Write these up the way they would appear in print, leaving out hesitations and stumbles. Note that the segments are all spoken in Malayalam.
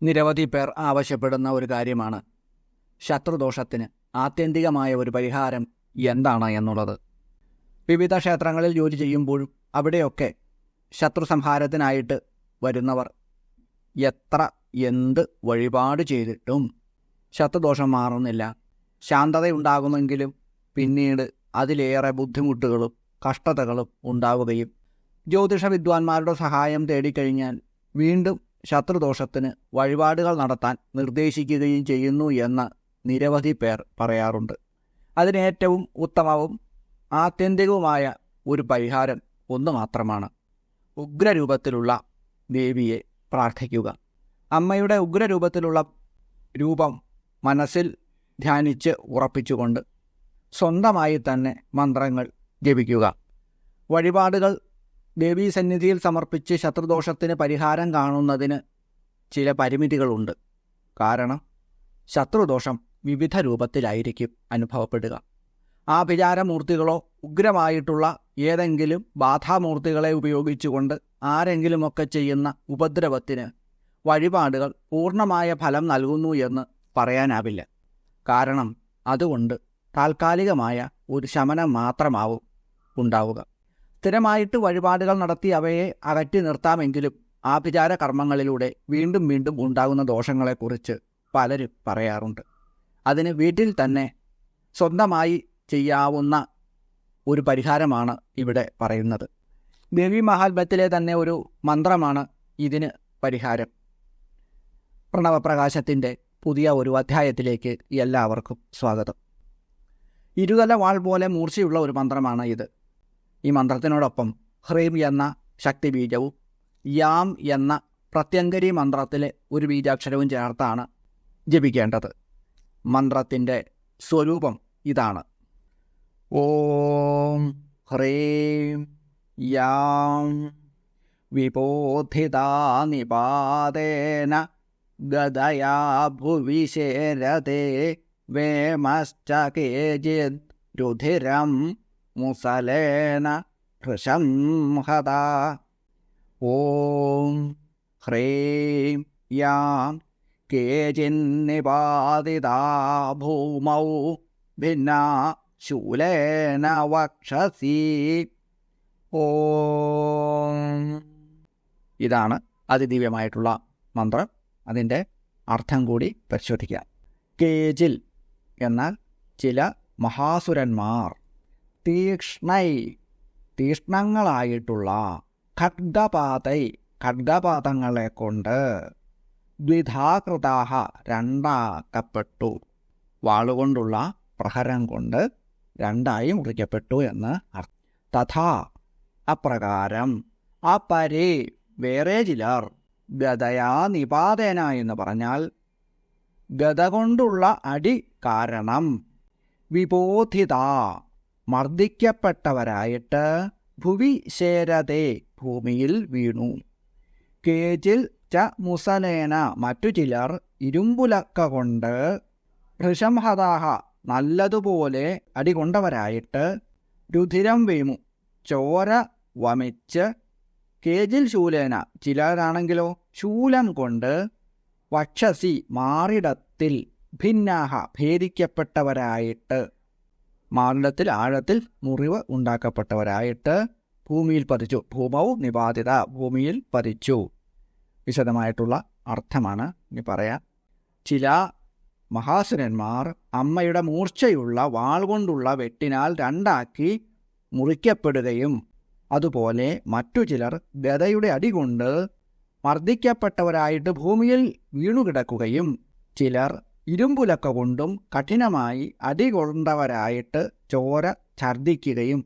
നിരവധി പേർ ആവശ്യപ്പെടുന്ന ഒരു കാര്യമാണ് ശത്രുദോഷത്തിന് ആത്യന്തികമായ ഒരു പരിഹാരം എന്താണ് എന്നുള്ളത്. വിവിധ ക്ഷേത്രങ്ങളിൽ ജോലി ചെയ്യുമ്പോഴും അവിടെയൊക്കെ ശത്രു സംഹാരത്തിനായിട്ട് വരുന്നവർ എന്ത് വഴിപാട് ചെയ്തിട്ടും ശത്രുദോഷം മാറുന്നില്ല. ശാന്തതയുണ്ടാകുമെങ്കിലും പിന്നീട് അതിലേറെ ബുദ്ധിമുട്ടുകളും കഷ്ടതകളും ഉണ്ടാവുകയും ജ്യോതിഷ വിദ്വാൻമാരുടെ സഹായം തേടിക്കഴിഞ്ഞാൽ വീണ്ടും ശത്രുദോഷത്തിന് വഴിപാടുകൾ നടത്താൻ നിർദ്ദേശിക്കുകയും ചെയ്യുന്നു എന്ന് നിരവധി പേർ പറയാറുണ്ട്. അതിനേറ്റവും ഉത്തമവും ആത്യന്തികവുമായ ഒരു പരിഹാരം ഒന്ന് മാത്രമാണ്: ഉഗ്രരൂപത്തിലുള്ള ദേവിയെ പ്രാർത്ഥിക്കുക. അമ്മയുടെ ഉഗ്രരൂപത്തിലുള്ള രൂപം മനസ്സിൽ ധ്യാനിച്ച് ഉറപ്പിച്ചുകൊണ്ട് സ്വന്തമായി തന്നെ മന്ത്രങ്ങൾ ജപിക്കുക. വഴിപാടുകൾ ദേവീസന്നിധിയിൽ സമർപ്പിച്ച് ശത്രുദോഷത്തിന് പരിഹാരം കാണുന്നതിന് ചില പരിമിതികളുണ്ട്. കാരണം ശത്രുദോഷം വിവിധ രൂപത്തിലായിരിക്കും അനുഭവപ്പെടുക. ആഭിചാരമൂർത്തികളോ ഉഗ്രമായിട്ടുള്ള ഏതെങ്കിലും ബാധാമൂർത്തികളെ ഉപയോഗിച്ചുകൊണ്ട് ആരെങ്കിലുമൊക്കെ ചെയ്യുന്ന ഉപദ്രവത്തിന് വഴിപാടുകൾ പൂർണ്ണമായ ഫലം നൽകുന്നു എന്ന് പറയാനാവില്ല. കാരണം അതുകൊണ്ട് താൽക്കാലികമായ ഒരു ശമനം മാത്രമാവും ഉണ്ടാവുക. സ്ഥിരമായിട്ട് വഴിപാടുകൾ നടത്തി അവയെ അകറ്റി നിർത്താമെങ്കിലും ആഭിചാര കർമ്മങ്ങളിലൂടെ വീണ്ടും വീണ്ടും ഉണ്ടാകുന്ന ദോഷങ്ങളെക്കുറിച്ച് പലരും പറയാറുണ്ട്. അതിന് വീട്ടിൽ തന്നെ സ്വന്തമായി ചെയ്യാവുന്ന ഒരു പരിഹാരമാണ് ഇവിടെ പറയുന്നത്. ദേവി മഹാത്മ്യത്തിലെ തന്നെ ഒരു മന്ത്രമാണ് ഇതിന് പരിഹാരം. പ്രണവപ്രകാശത്തിൻ്റെ പുതിയ ഒരു അധ്യായത്തിലേക്ക് എല്ലാവർക്കും സ്വാഗതം. ഇരുതല വാൾ പോലെ മൂർച്ചയുള്ള ഒരു മന്ത്രമാണ് ഇത്. ഈ മന്ത്രത്തിനോടൊപ്പം ഹ്രീം എന്ന ശക്തിബീജവും യാം എന്ന പ്രത്യങ്കരി മന്ത്രത്തിലെ ഒരു ബീജാക്ഷരവും ചേർത്താണ് ജപിക്കേണ്ടത്. മന്ത്രത്തിൻ്റെ സ്വരൂപം ഇതാണ്: ഓം ഹ്രീം യാം വിബോധിതാ നിപാതേന ഗദയാ ഭുവിശേരതേ വേമശ്ച കേചിദ് രുധിരം മുസലേന ഭൃശം ഹതാ. ഓം ഹ്രീം യാം കേചിന്നിപാതിതാ ഭൂമൗ ഭിന്നാ ശൂലേന വക്ഷസി. ഓം. ഇതാണ് അതിദിവ്യമായിട്ടുള്ള മന്ത്രം. അതിൻ്റെ അർത്ഥം കൂടി പരിശോധിക്കാം. കേജിൽ എന്നാൽ ചില മഹാസുരന്മാർ, തീക്ഷ്ണങ്ങളായിട്ടുള്ള, ഖഡ്ഗപാതങ്ങളെ കൊണ്ട്, ദ്വിധാകൃതാഹ രണ്ടാക്കപ്പെട്ടു, വാളുകൊണ്ടുള്ള പ്രഹരം കൊണ്ട് രണ്ടായി മുറിക്കപ്പെട്ടു എന്ന് അർത്ഥം. തഥാ അപ്രകാരം, അപരേ വേറെ ചിലർ, ഗദയാ നിപാതേന എന്ന് പറഞ്ഞാൽ ഗദ കൊണ്ടുള്ള അടി കാരണം, വിബോധിത മർദ്ദിക്കപ്പെട്ടവരായിട്ട്, ഭുവി ശേരതേ ഭൂമിയിൽ വീണു, കേജിൽ ച മുസലേന മറ്റു ചിലർ ഇരുമ്പുലക്ക കൊണ്ട്, ഭൃശംഹതാഹ നല്ലതുപോലെ അടികൊണ്ടവരായിട്ട്, രുധിരം വീമു ചോര വമിച്ച്, കേജിൽ ശൂലേന ചിലരാണെങ്കിലോ ശൂലം കൊണ്ട്, വക്ഷസി മാറിടത്തിൽ, ഭിന്നാഹ ഭേദിക്കപ്പെട്ടവരായിട്ട്, മാറിടത്തിൽ ആഴത്തിൽ മുറിവ് ഉണ്ടാക്കപ്പെട്ടവരായിട്ട് ഭൂമിയിൽ പതിച്ചു. ഭൂമൗ നിപാതിത ഭൂമിയിൽ പതിച്ചു. വിശദമായിട്ടുള്ള അർത്ഥമാണ് ഇനി പറയാം. ചില മഹാസുരന്മാർ അമ്മയുടെ മൂർച്ചയുള്ള വാൾ കൊണ്ടുള്ള വെട്ടിനാൽ രണ്ടാക്കി മുറിക്കപ്പെടുകയും, അതുപോലെ മറ്റു ചിലർ ഗദയുടെ അടികൊണ്ട് മർദ്ദിക്കപ്പെട്ടവരായിട്ട് ഭൂമിയിൽ വീണുകിടക്കുകയും, ചിലർ ഇരുമ്പുലക്ക കൊണ്ടും കഠിനമായി അടികൊണ്ടവരായിട്ട് ചോര ഛർദ്ദിക്കുകയും,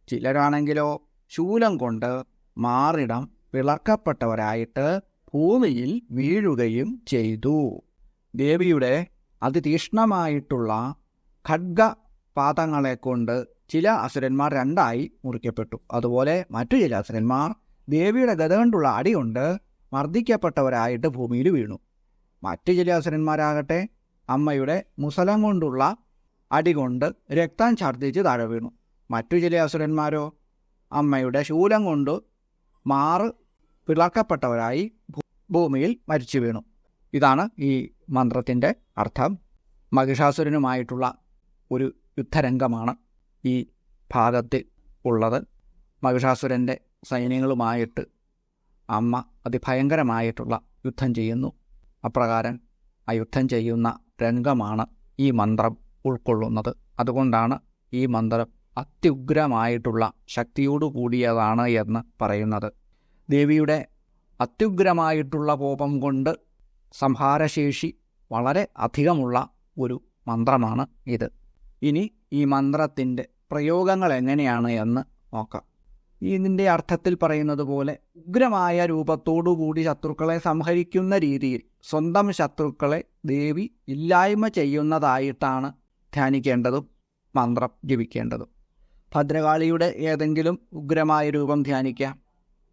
ചിലരാണെങ്കിലോ ശൂലം കൊണ്ട് മാറിടം പിളർക്കപ്പെട്ടവരായിട്ട് ഭൂമിയിൽ വീഴുകയും ചെയ്തു. ദേവിയുടെ അതിതീക്ഷ്ണമായിട്ടുള്ള ഖഡ്ഗപാദങ്ങളെ കൊണ്ട് ചില അസുരന്മാർ രണ്ടായി മുറിക്കപ്പെട്ടു. അതുപോലെ മറ്റു ചില അസുരന്മാർ ദേവിയുടെ ഗദ കൊണ്ടുള്ള അടികൊണ്ട് മർദ്ദിക്കപ്പെട്ടവരായിട്ട് ഭൂമിയിൽ വീണു. മറ്റു ചില അസുരന്മാരാകട്ടെ അമ്മയുടെ മുസലം കൊണ്ടുള്ള അടികൊണ്ട് രക്തം ഛർദ്ദിച്ച് താഴെ വീണു. മറ്റു ചില അസുരന്മാരോ അമ്മയുടെ ശൂലം കൊണ്ട് പിളർക്കപ്പെട്ടവരായി ഭൂമിയിൽ മരിച്ചു വീണു. ഇതാണ് ഈ മന്ത്രത്തിൻ്റെ അർത്ഥം. മഹിഷാസുരനുമായിട്ടുള്ള ഒരു യുദ്ധരംഗമാണ് ഈ ഭാഗത്തിൽ ഉള്ളത്. മഹിഷാസുരൻ്റെ സൈന്യങ്ങളുമായിട്ട് അമ്മ അതിഭയങ്കരമായിട്ടുള്ള യുദ്ധം ചെയ്യുന്നു. അപ്രകാരം ആ യുദ്ധം ചെയ്യുന്ന രംഗമാണ് ഈ മന്ത്രം ഉൾക്കൊള്ളുന്നത്. അതുകൊണ്ടാണ് ഈ മന്ത്രം അത്യുഗ്രമായിട്ടുള്ള ശക്തിയോടു കൂടിയതാണ് എന്ന് പറയുന്നത്. ദേവിയുടെ അത്യുഗ്രമായിട്ടുള്ള കോപം കൊണ്ട് സംഹാരശേഷി വളരെ അധികമുള്ള ഒരു മന്ത്രമാണ് ഇത്. ഇനി ഈ മന്ത്രത്തിൻ്റെ പ്രയോഗങ്ങൾ എങ്ങനെയാണ് എന്ന് നോക്കാം. ഇതിൻ്റെ അർത്ഥത്തിൽ പറയുന്നത് പോലെ ഉഗ്രമായ രൂപത്തോടുകൂടി ശത്രുക്കളെ സംഹരിക്കുന്ന രീതിയിൽ സ്വന്തം ശത്രുക്കളെ ദേവി ഇല്ലായ്മ ചെയ്യുന്നതായിട്ടാണ് ധ്യാനിക്കേണ്ടതും മന്ത്രം ജപിക്കേണ്ടതും. ഭദ്രകാളിയുടെ ഏതെങ്കിലും ഉഗ്രമായ രൂപം ധ്യാനിക്കാം.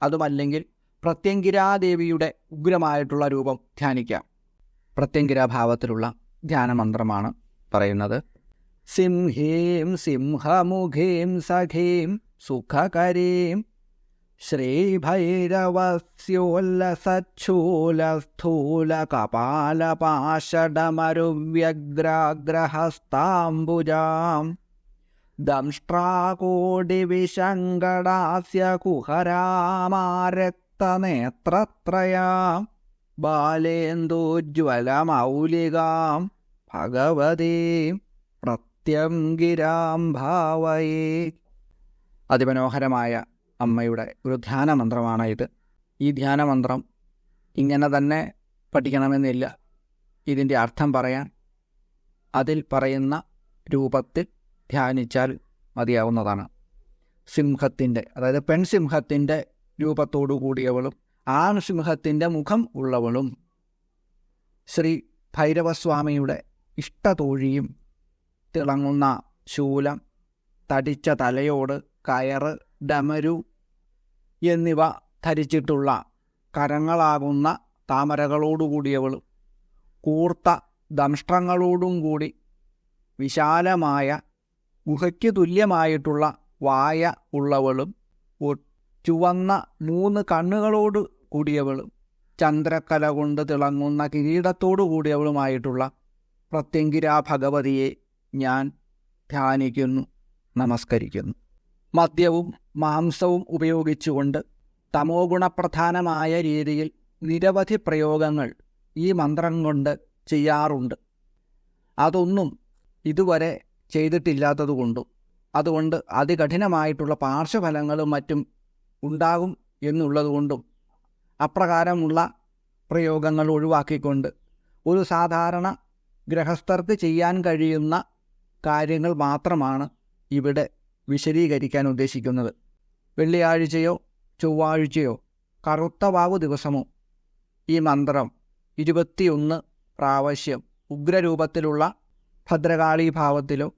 അതുമല്ലെങ്കിൽ പ്രത്യങ്കിരാദേവിയുടെ ഉഗ്രമായിട്ടുള്ള രൂപം ധ്യാനിക്കാം. പ്രത്യങ്കിരാഭാവത്തിലുള്ള ധ്യാനമന്ത്രമാണ് പറയുന്നത്. സിംഹീം സിംഹമുഖീം സഖീം സുഖകരീം ശ്രീഭൈരവസ്യോല്ലസച്ഛൂലസ്ഥൂലകപാലപാശടമരുവ്യഗ്രാഗ്രഹസ്താംബുജാം ദംഷ്ട്രാകോടിവിശങ്കടാസ്യ കുഹരാമാരക്തനേത്രത്രയാം ബാലേന്ദുജ്വലമൗലികാം ഭഗവതീം പ്രത്യംഗിരാം ഭാവയേ. അതിമനോഹരമായ അമ്മയുടെ ഒരു ധ്യാനമന്ത്രമാണ് ഇത്. ഈ ധ്യാനമന്ത്രം ഇങ്ങനെ തന്നെ പഠിക്കണമെന്നില്ല. ഇതിൻ്റെ അർത്ഥം പറയാൻ അതിൽ പറയുന്ന രൂപത്തിൽ ധ്യാനിച്ചാൽ മതിയാവുന്നതാണ്. സിംഹത്തിൻ്റെ, അതായത് പെൺസിംഹത്തിൻ്റെ രൂപത്തോടു കൂടിയവളും ആൺസിംഹത്തിൻ്റെ മുഖം ഉള്ളവളും ശ്രീ ഭൈരവസ്വാമിയുടെ ഇഷ്ടതോഴിയും തിളങ്ങുന്ന ശൂലം, തടിച്ച തലയോട്, കയറ്, ഡമരു എന്നിവ ധരിച്ചിട്ടുള്ള കരങ്ങളാകുന്ന താമരകളോടുകൂടിയവളും കൂർത്ത ദംഷ്ട്രങ്ങളോടും കൂടി വിശാലമായ ഗുഹയ്ക്ക് തുല്യമായിട്ടുള്ള വായ ഉള്ളവളും ചുവന്ന 3 കണ്ണുകളോട് കൂടിയവളും ചന്ദ്രക്കല കൊണ്ട് തിളങ്ങുന്ന കിരീടത്തോടു കൂടിയവളുമായിട്ടുള്ള പ്രത്യങ്കിരാ ഭഗവതിയെ ഞാൻ ധ്യാനിക്കുന്നു, നമസ്കരിക്കുന്നു. മദ്യവും മാംസവും ഉപയോഗിച്ചുകൊണ്ട് തമോ ഗുണപ്രധാനമായ രീതിയിൽ നിരവധി പ്രയോഗങ്ങൾ ഈ മന്ത്രം കൊണ്ട് ചെയ്യാറുണ്ട്. അതൊന്നും ഇതുവരെ ചെയ്തിട്ടില്ലാത്തതുകൊണ്ടും അതുകൊണ്ട് അതികഠിനമായിട്ടുള്ള പാർശ്വഫലങ്ങളും മറ്റും ഉണ്ടാകും എന്നുള്ളതുകൊണ്ടും അപ്രകാരമുള്ള പ്രയോഗങ്ങൾ ഒഴിവാക്കിക്കൊണ്ട് ഒരു സാധാരണ ഗൃഹസ്ഥർക്ക് ചെയ്യാൻ കഴിയുന്ന കാര്യങ്ങൾ മാത്രമാണ് ഇവിടെ വിശദീകരിക്കാൻ ഉദ്ദേശിക്കുന്നത്. വെള്ളിയാഴ്ചയോ ചൊവ്വാഴ്ചയോ കറുത്ത വാവ് ദിവസമോ ഈ മന്ത്രം 21 പ്രാവശ്യം ഉഗ്രരൂപത്തിലുള്ള ഭദ്രകാളി ഭാവത്തിലോ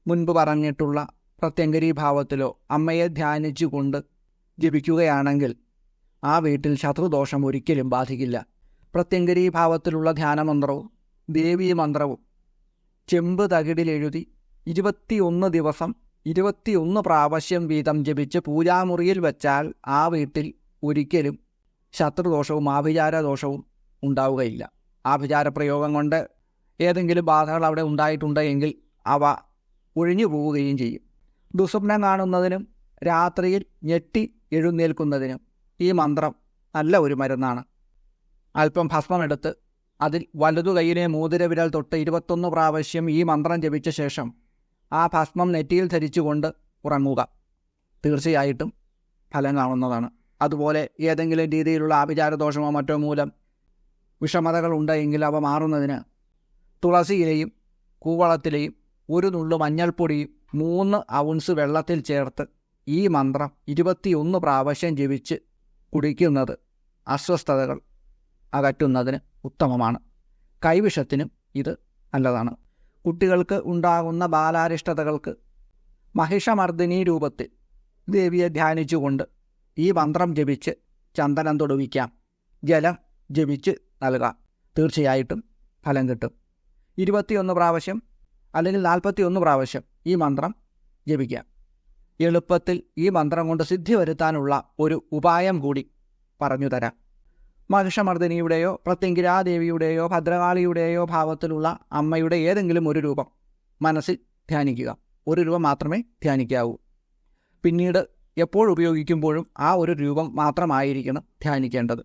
മുൻപ് പറഞ്ഞിട്ടുള്ള പ്രത്യങ്കരീ ഭാവത്തിലോ അമ്മയെ ധ്യാനിച്ചുകൊണ്ട് ജപിക്കുകയാണെങ്കിൽ ആ വീട്ടിൽ ശത്രുദോഷം ഒരിക്കലും ബാധിക്കില്ല. പ്രത്യങ്കരീ ഭാവത്തിലുള്ള ധ്യാനമന്ത്രവും ദേവീ മന്ത്രവും ചെമ്പ് തകിടിലെഴുതി 21 ദിവസം 21 പ്രാവശ്യം വീതം ജപിച്ച് പൂജാമുറിയിൽ വച്ചാൽ ആ വീട്ടിൽ ഒരിക്കലും ശത്രുദോഷവും ആഭിചാരദോഷവും ഉണ്ടാവുകയില്ല. ആഭിചാരപ്രയോഗം കൊണ്ട് ഏതെങ്കിലും ബാധകൾ അവിടെ ഉണ്ടായിട്ടുണ്ടെങ്കിൽ അവ ഒഴിഞ്ഞു പോവുകയും ചെയ്യും. ദുസ്വപ്നം കാണുന്നതിനും രാത്രിയിൽ ഞെട്ടി എഴുന്നേൽക്കുന്നതിനും ഈ മന്ത്രം നല്ല ഒരു മരുന്നാണ്. അല്പം ഭസ്മമെടുത്ത് അതിൽ വലതു കൈയിലെ മോതിരവിരൽ തൊട്ട് 21 പ്രാവശ്യം ഈ മന്ത്രം ജപിച്ച ശേഷം ആ ഭസ്മം നെറ്റിയിൽ ധരിച്ചുകൊണ്ട് ഉറങ്ങുക. തീർച്ചയായിട്ടും ഫലം കാണുന്നതാണ്. അതുപോലെ ഏതെങ്കിലും രീതിയിലുള്ള ആഭിചാരദോഷമോ മറ്റോ മൂലം വിഷമതകൾ ഉണ്ടെങ്കിൽ അവ മാറുന്നതിന് തുളസിയിലെയും കൂവളത്തിലെയും 1 നുള്ളു മഞ്ഞൾപ്പൊടിയും 3 ഔൺസ് വെള്ളത്തിൽ ചേർത്ത് ഈ മന്ത്രം 21 പ്രാവശ്യം ജപിച്ച് കുടിക്കുന്നത് അസ്വസ്ഥതകൾ അകറ്റുന്നതിന് ഉത്തമമാണ്. കൈവിഷത്തിനും ഇത് നല്ലതാണ്. കുട്ടികൾക്ക് ഉണ്ടാകുന്ന ബാലാരിഷ്ടതകൾക്ക് മഹിഷമർദ്ദിനി രൂപത്തിൽ ദേവിയെ ധ്യാനിച്ചുകൊണ്ട് ഈ മന്ത്രം ജപിച്ച് ചന്ദനം തൊടുവിക്കാം, ജലം ജപിച്ച് നൽകാം. തീർച്ചയായിട്ടും ഫലം കിട്ടും. 21 പ്രാവശ്യം അല്ലെങ്കിൽ 41 പ്രാവശ്യം ഈ മന്ത്രം ജപിക്കാം. എളുപ്പത്തിൽ ഈ മന്ത്രം കൊണ്ട് സിദ്ധി വരുത്താനുള്ള ഒരു ഉപായം കൂടി പറഞ്ഞു തരാം. മഹിഷമർദ്ദിനിയുടെയോ പ്രത്യങ്കിരാദേവിയുടെയോ ഭദ്രകാളിയുടെയോ ഭാവത്തിലുള്ള അമ്മയുടെ ഏതെങ്കിലും ഒരു രൂപം മനസ്സിൽ ധ്യാനിക്കുക. ഒരു രൂപം മാത്രമേ ധ്യാനിക്കാവൂ. പിന്നീട് എപ്പോഴുപയോഗിക്കുമ്പോഴും ആ ഒരു രൂപം മാത്രമായിരിക്കണം ധ്യാനിക്കേണ്ടത്.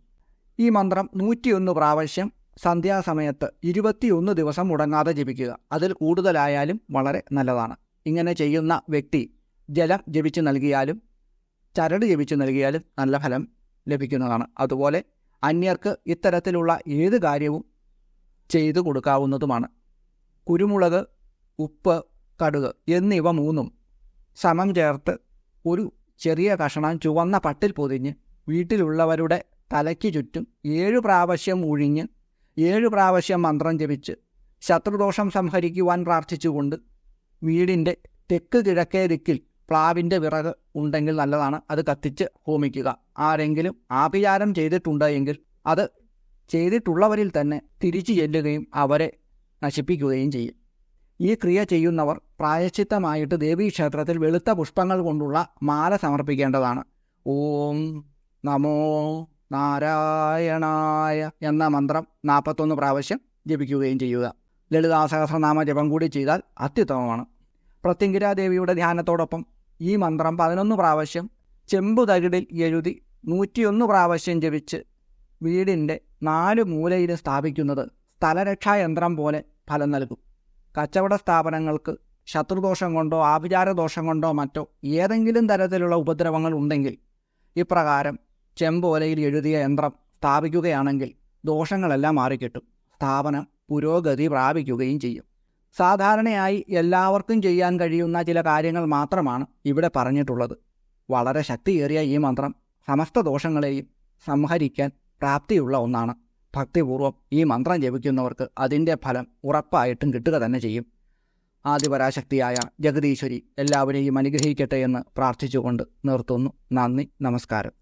ഈ മന്ത്രം 101 പ്രാവശ്യം സന്ധ്യാസമയത്ത് 21 ദിവസം മുടങ്ങാതെ ജപിക്കുക. അതിൽ കൂടുതലായാലും വളരെ നല്ലതാണ്. ഇങ്ങനെ ചെയ്യുന്ന വ്യക്തി ജലം ജപിച്ച് നൽകിയാലും ചരട് ജപിച്ച് നൽകിയാലും നല്ല ഫലം ലഭിക്കുന്നതാണ്. അതുപോലെ അന്യർക്ക് ഇത്തരത്തിലുള്ള ഏത് കാര്യവും ചെയ്തു കൊടുക്കാവുന്നതുമാണ്. കുരുമുളക്, ഉപ്പ്, കടുക് എന്നിവ 3 സമം ചേർത്ത് ഒരു ചെറിയ കഷണം ചുവന്ന പട്ടിൽ പൊതിഞ്ഞ് വീട്ടിലുള്ളവരുടെ തലയ്ക്ക് ചുറ്റും 7 പ്രാവശ്യം ഒഴിഞ്ഞ് 7 പ്രാവശ്യം മന്ത്രം ജപിച്ച് ശത്രുദോഷം സംഹരിക്കുവാൻ പ്രാർത്ഥിച്ചുകൊണ്ട് വീടിൻ്റെ തെക്ക് കിഴക്കേ ദിക്കിൽ പ്ലാവിൻ്റെ വിറക് ഉണ്ടെങ്കിൽ നല്ലതാണ്, അത് കത്തിച്ച് ഹോമിക്കുക. ആരെങ്കിലും ആഭിചാരം ചെയ്തിട്ടുണ്ട് എങ്കിൽ അത് ചെയ്തിട്ടുള്ളവരിൽ തന്നെ തിരിച്ചു ചെല്ലുകയും അവരെ നശിപ്പിക്കുകയും ചെയ്യും. ഈ ക്രിയ ചെയ്യുന്നവർ പ്രായശ്ചിത്തമായിട്ട് ദേവീക്ഷേത്രത്തിൽ വെളുത്ത പുഷ്പങ്ങൾ കൊണ്ടുള്ള മാല സമർപ്പിക്കേണ്ടതാണ്. ഓം നമോ നാരായണായ എന്ന മന്ത്രം 41 പ്രാവശ്യം ജപിക്കുകയും ചെയ്യുക. ലളിതാ സഹസ്രനാമ ജപം കൂടി ചെയ്താൽ അത്യുത്തമമാണ്. പ്രത്യങ്കിരാദേവിയുടെ ധ്യാനത്തോടൊപ്പം ഈ മന്ത്രം 11 പ്രാവശ്യം ചെമ്പുതകിടിൽ എഴുതി 101 പ്രാവശ്യം ജപിച്ച് വീടിൻ്റെ 4 മൂലയിൽ സ്ഥാപിക്കുന്നത് സ്ഥലരക്ഷായന്ത്രം പോലെ ഫലം നൽകും. കച്ചവട സ്ഥാപനങ്ങൾക്ക് ശത്രുദോഷം കൊണ്ടോ ആഭിചാരദോഷം കൊണ്ടോ മറ്റോ ഏതെങ്കിലും തരത്തിലുള്ള ഉപദ്രവങ്ങൾ ഉണ്ടെങ്കിൽ ഇപ്രകാരം ചെമ്പോലയിൽ എഴുതിയ യന്ത്രം സ്ഥാപിക്കുകയാണെങ്കിൽ ദോഷങ്ങളെല്ലാം മാറിക്കിട്ടും. സ്ഥാപനം പുരോഗതി പ്രാപിക്കുകയും ചെയ്യും. സാധാരണയായി എല്ലാവർക്കും ചെയ്യാൻ കഴിയുന്ന ചില കാര്യങ്ങൾ മാത്രമാണ് ഇവിടെ പറഞ്ഞിട്ടുള്ളത്. വളരെ ശക്തിയേറിയ ഈ മന്ത്രം സമസ്ത ദോഷങ്ങളെയും സംഹരിക്കാൻ പ്രാപ്തിയുള്ള ഒന്നാണ്. ഭക്തിപൂർവ്വം ഈ മന്ത്രം ജപിക്കുന്നവർക്ക് അതിൻ്റെ ഫലം ഉറപ്പായിട്ടും കിട്ടുക തന്നെ ചെയ്യും. ആദിപരാശക്തിയായ ജഗദീശ്വരി എല്ലാവരെയും അനുഗ്രഹിക്കട്ടെ എന്ന് പ്രാർത്ഥിച്ചുകൊണ്ട് നിർത്തുന്നു. നന്ദി, നമസ്കാരം.